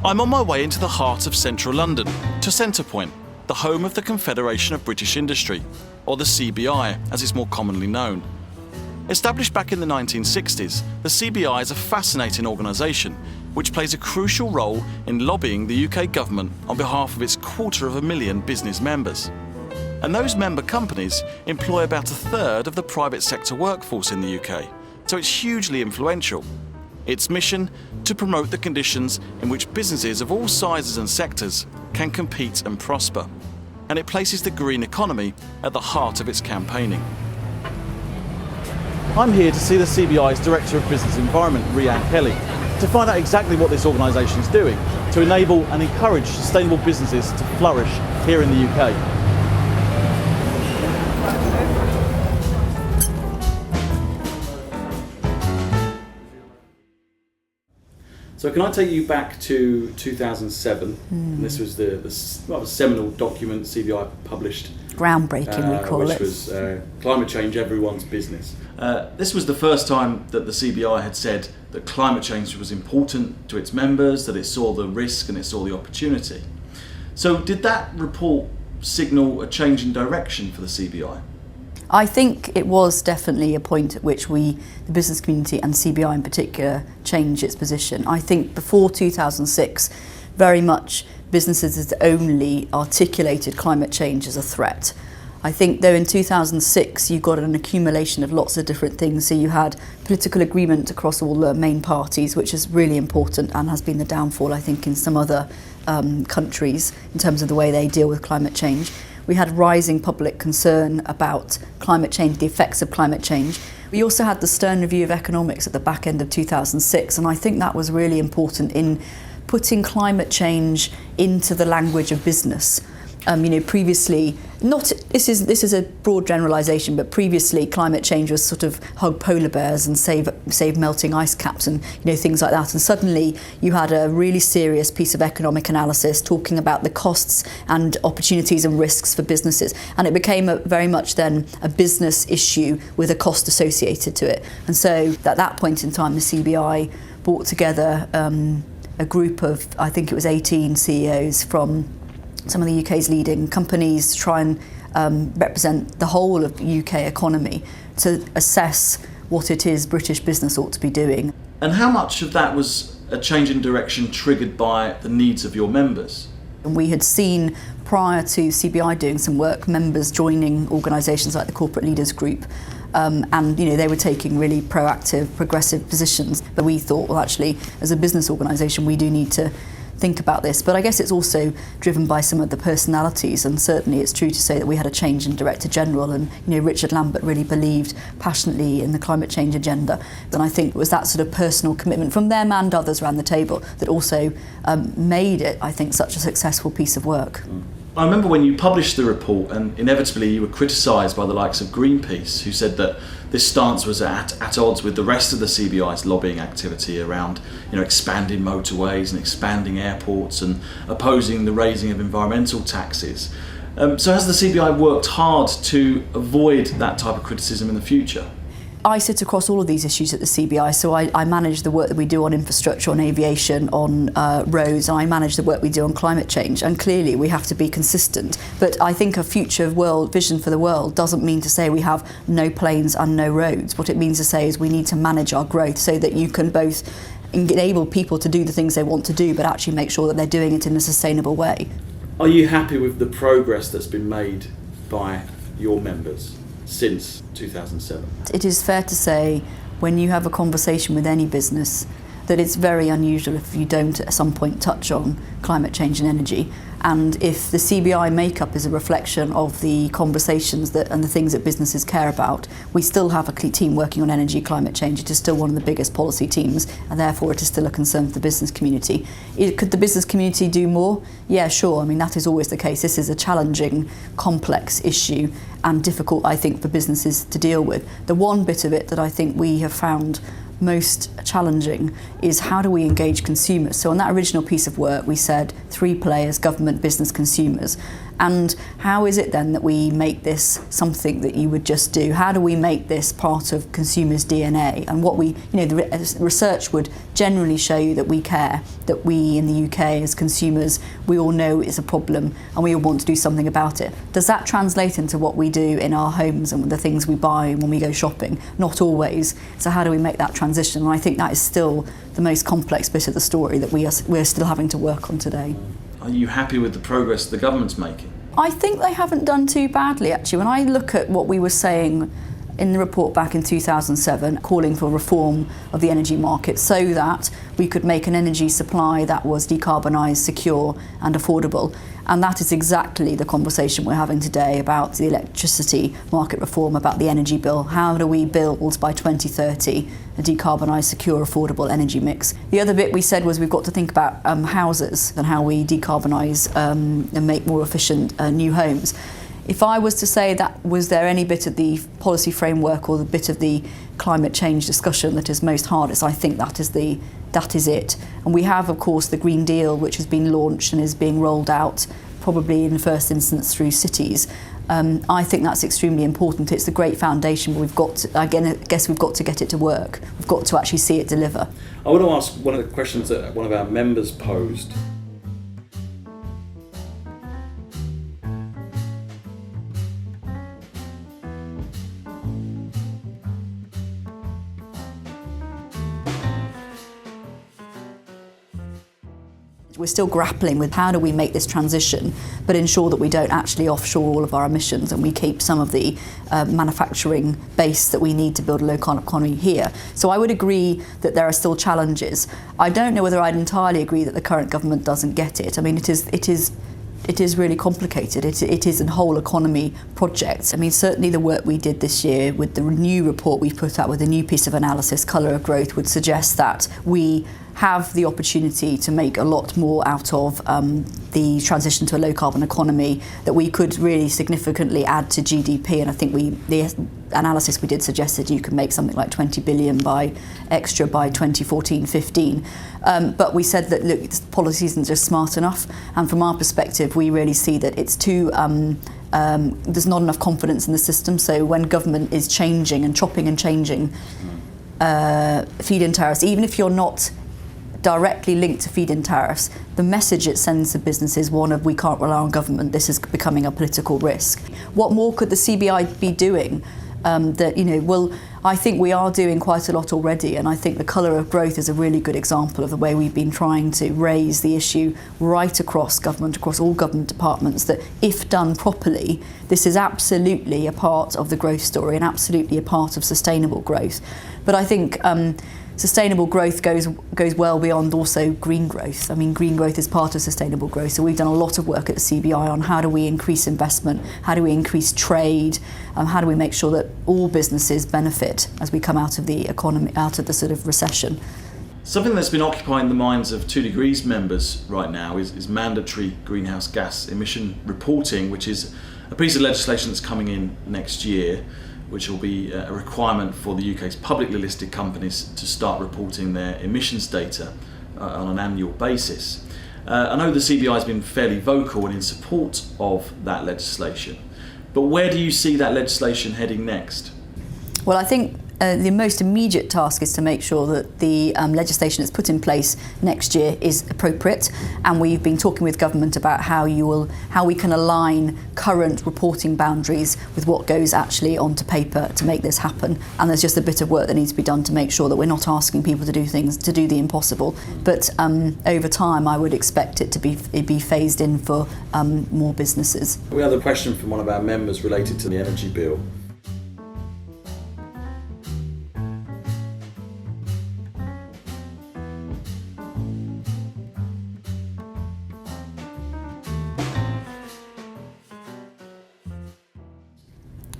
I'm on my way into the heart of central London, to Centrepoint, the home of the Confederation of British Industry, or the CBI as it's more commonly known. Established back in the 1960s, the CBI is a fascinating organisation which plays a crucial role in lobbying the UK government on behalf of its 250,000 business members. And those member companies employ about a third of the private sector workforce in the UK, so it's hugely influential. Its mission, to promote the conditions in which businesses of all sizes and sectors can compete and prosper. And it places the green economy at the heart of its campaigning. I'm here to see the CBI's Director of Business Environment, Rhian Kelly, to find out exactly what this organisation is doing to enable and encourage sustainable businesses to flourish here in the UK. So can I take you back to 2007? And this was the seminal document CBI published. Groundbreaking, we call it. Which was Climate Change, Everyone's Business. This was the first time that the CBI had said that climate change was important to its members, that it saw the risk and it saw the opportunity. So did that report signal a change in direction for the CBI? I think it was definitely a point at which we, the business community and CBI in particular, changed its position. I think before 2006, very much businesses had only articulated climate change as a threat. I think though in 2006 you got an accumulation of lots of different things. So you had political agreement across all the main parties, which is really important and has been the downfall, I think, in some other countries in terms of the way they deal with climate change. We had rising public concern about climate change, the effects of climate change. We also had the Stern Review of Economics at the back end of 2006, and I think that was really important in putting climate change into the language of business. Previously, this is a broad generalisation, but previously climate change was sort of hug polar bears and save melting ice caps and things like that. And suddenly you had a really serious piece of economic analysis talking about the costs and opportunities and risks for businesses, and it became very much then a business issue with a cost associated to it. And so at that point in time, the CBI brought together a group of, I think it was 18 CEOs from some of the UK's leading companies to try and represent the whole of the UK economy to assess what it is British business ought to be doing. And how much of that was a change in direction triggered by the needs of your members? And we had seen prior to CBI doing some work, members joining organisations like the Corporate Leaders Group, and they were taking really proactive, progressive positions. But we thought, well, actually, as a business organisation, we do need to think about this. But I guess it's also driven by some of the personalities, and certainly it's true to say that we had a change in Director General, and Richard Lambert really believed passionately in the climate change agenda. And I think it was that sort of personal commitment from them and others around the table that also made it, I think, such a successful piece of work. I remember when you published the report, and inevitably you were criticised by the likes of Greenpeace, who said that this stance was at odds with the rest of the CBI's lobbying activity around expanding motorways and expanding airports and opposing the raising of environmental taxes. So has the CBI worked hard to avoid that type of criticism in the future? I sit across all of these issues at the CBI, so I manage the work that we do on infrastructure, on aviation, on roads, and I manage the work we do on climate change, and clearly we have to be consistent. But I think a future vision for the world doesn't mean to say we have no planes and no roads. What it means to say is we need to manage our growth so that you can both enable people to do the things they want to do, but actually make sure that they're doing it in a sustainable way. Are you happy with the progress that's been made by your members since 2007? It is fair to say, when you have a conversation with any business, that it's very unusual if you don't at some point touch on climate change and energy. And if the CBI makeup is a reflection of the conversations and the things that businesses care about, we still have a team working on energy, climate change. It is still one of the biggest policy teams, and therefore it is still a concern for the business community. Could the business community do more? Yeah, sure. I mean, that is always the case. This is a challenging, complex issue and difficult, I think, for businesses to deal with. The one bit of it that I think we have found most challenging is how do we engage consumers. So on that original piece of work we said 3 players: government, business, consumers, And how is it then that we make this something that you would just do? How do we make this part of consumers' DNA? And what we, the research would generally show you that we care, that we in the UK as consumers, we all know it's a problem and we all want to do something about it. Does that translate into what we do in our homes and the things we buy when we go shopping? Not always. So how do we make that transition? And I think that is still the most complex bit of the story that we're still having to work on today. Are you happy with the progress the government's making? I think they haven't done too badly, actually. When I look at what we were saying in the report back in 2007, calling for reform of the energy market so that we could make an energy supply that was decarbonised, secure and affordable. And that is exactly the conversation we're having today about the electricity market reform, about the energy bill. How do we build by 2030 a decarbonised, secure, affordable energy mix? The other bit we said was we've got to think about houses and how we decarbonise and make more efficient new homes. If I was to say that, was there any bit of the policy framework or the bit of the climate change discussion that is most hardest, I think that is it. And we have, of course, the Green Deal, which has been launched and is being rolled out, probably in the first instance through cities. I think that's extremely important. It's the great foundation, but we've got to, again, I guess we've got to get it to work. We've got to actually see it deliver. I want to ask one of the questions that one of our members posed. We're still grappling with how do we make this transition but ensure that we don't actually offshore all of our emissions and we keep some of the manufacturing base that we need to build a low carbon economy here. So I would agree that there are still challenges. I don't know whether I'd entirely agree that the current government doesn't get it. I mean, it is really complicated. It is a whole economy project. I mean, certainly the work we did this year with the new report we put out with a new piece of analysis, Colour of Growth, would suggest that we have the opportunity to make a lot more out of the transition to a low carbon economy, that we could really significantly add to GDP. And I think the analysis we did suggested you could make something like 20 billion extra by 2014-15. But we said that, look, policy isn't just smart enough. And from our perspective, we really see that it's too there's not enough confidence in the system. So when government is changing and chopping and changing feed-in tariffs, even if you're not directly linked to feed-in tariffs, the message it sends to businesses, one of we can't rely on government, this is becoming a political risk. What more could the CBI be doing? I think we are doing quite a lot already, and I think the Colour of Growth is a really good example of the way we've been trying to raise the issue right across government, across all government departments, that if done properly, this is absolutely a part of the growth story and absolutely a part of sustainable growth. But I think sustainable growth goes well beyond also green growth. I mean, green growth is part of sustainable growth. So we've done a lot of work at the CBI on how do we increase investment, how do we increase trade, how do we make sure that all businesses benefit as we come out of the economy, out of the sort of recession. Something that's been occupying the minds of 2degrees members right now is mandatory greenhouse gas emission reporting, which is a piece of legislation that's coming in next year, which will be a requirement for the UK's publicly listed companies to start reporting their emissions data on an annual basis. I know the CBI has been fairly vocal and in support of that legislation, but where do you see that legislation heading next? Well, I think the most immediate task is to make sure that the legislation that's put in place next year is appropriate, and we've been talking with government about how we can align current reporting boundaries with what goes actually onto paper to make this happen. And there's just a bit of work that needs to be done to make sure that we're not asking people to do the impossible. But over time, I would expect it to be phased in for more businesses. We have a question from one of our members related to the energy bill.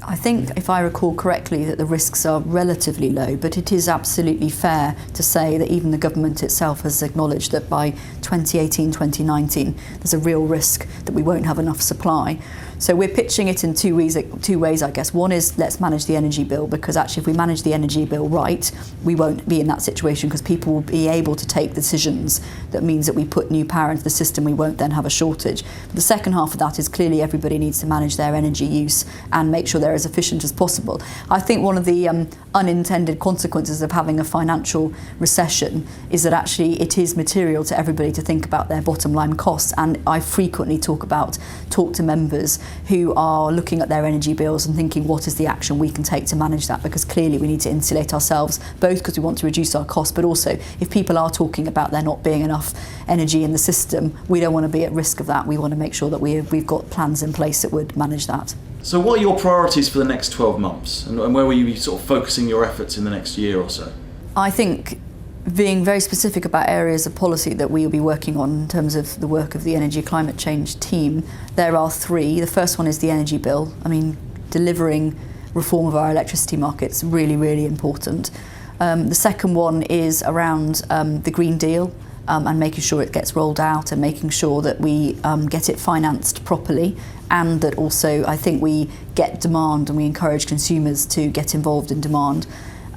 I think, if I recall correctly, that the risks are relatively low, but it is absolutely fair to say that even the government itself has acknowledged that by 2018-2019 there's a real risk that we won't have enough supply. So we're pitching it in two ways, I guess. One is let's manage the energy bill, because actually if we manage the energy bill right, we won't be in that situation, because people will be able to take decisions that means that we put new power into the system, we won't then have a shortage. The second half of that is clearly everybody needs to manage their energy use and make sure they're as efficient as possible. I think one of the unintended consequences of having a financial recession is that actually it is material to everybody to think about their bottom line costs, and I frequently talk to members who are looking at their energy bills and thinking what is the action we can take to manage that, because clearly we need to insulate ourselves, both because we want to reduce our costs, but also if people are talking about there not being enough energy in the system, we don't want to be at risk of that. We want to make sure that we've got plans in place that would manage that. So what are your priorities for the next 12 months, and where will you be sort of focusing your efforts in the next year or so? I think being very specific about areas of policy that we will be working on in terms of the work of the energy climate change team, there are three. The first one is the energy bill. I mean, delivering reform of our electricity markets, really, really important. The second one is around the Green Deal and making sure it gets rolled out and making sure that we get it financed properly, and that also I think we get demand and we encourage consumers to get involved in demand.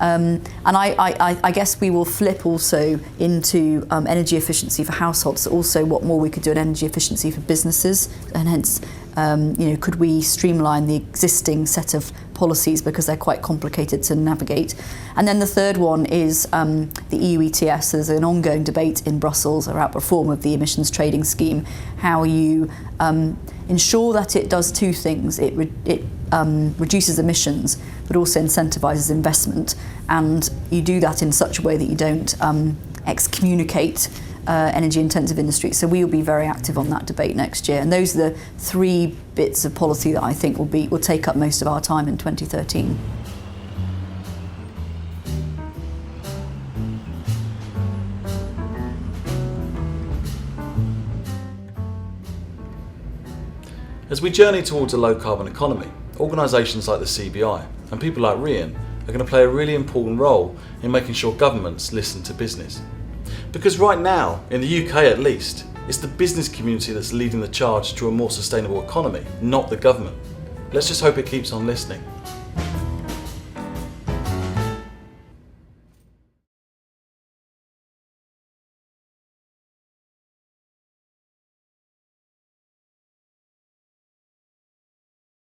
And I guess we will flip also into energy efficiency for households, also what more we could do in energy efficiency for businesses, and hence could we streamline the existing set of policies because they're quite complicated to navigate. And then the third one is the EU ETS. There's an ongoing debate in Brussels about reform of the emissions trading scheme, how you ensure that it does two things. It reduces emissions but also incentivises investment, and you do that in such a way that you don't excommunicate energy intensive industries. So we will be very active on that debate next year, and those are the three bits of policy that I think will take up most of our time in 2013. As we journey towards a low carbon economy, organisations like the CBI and people like Rhian are going to play a really important role in making sure governments listen to business. Because right now, in the UK at least, it's the business community that's leading the charge to a more sustainable economy, not the government. Let's just hope it keeps on listening.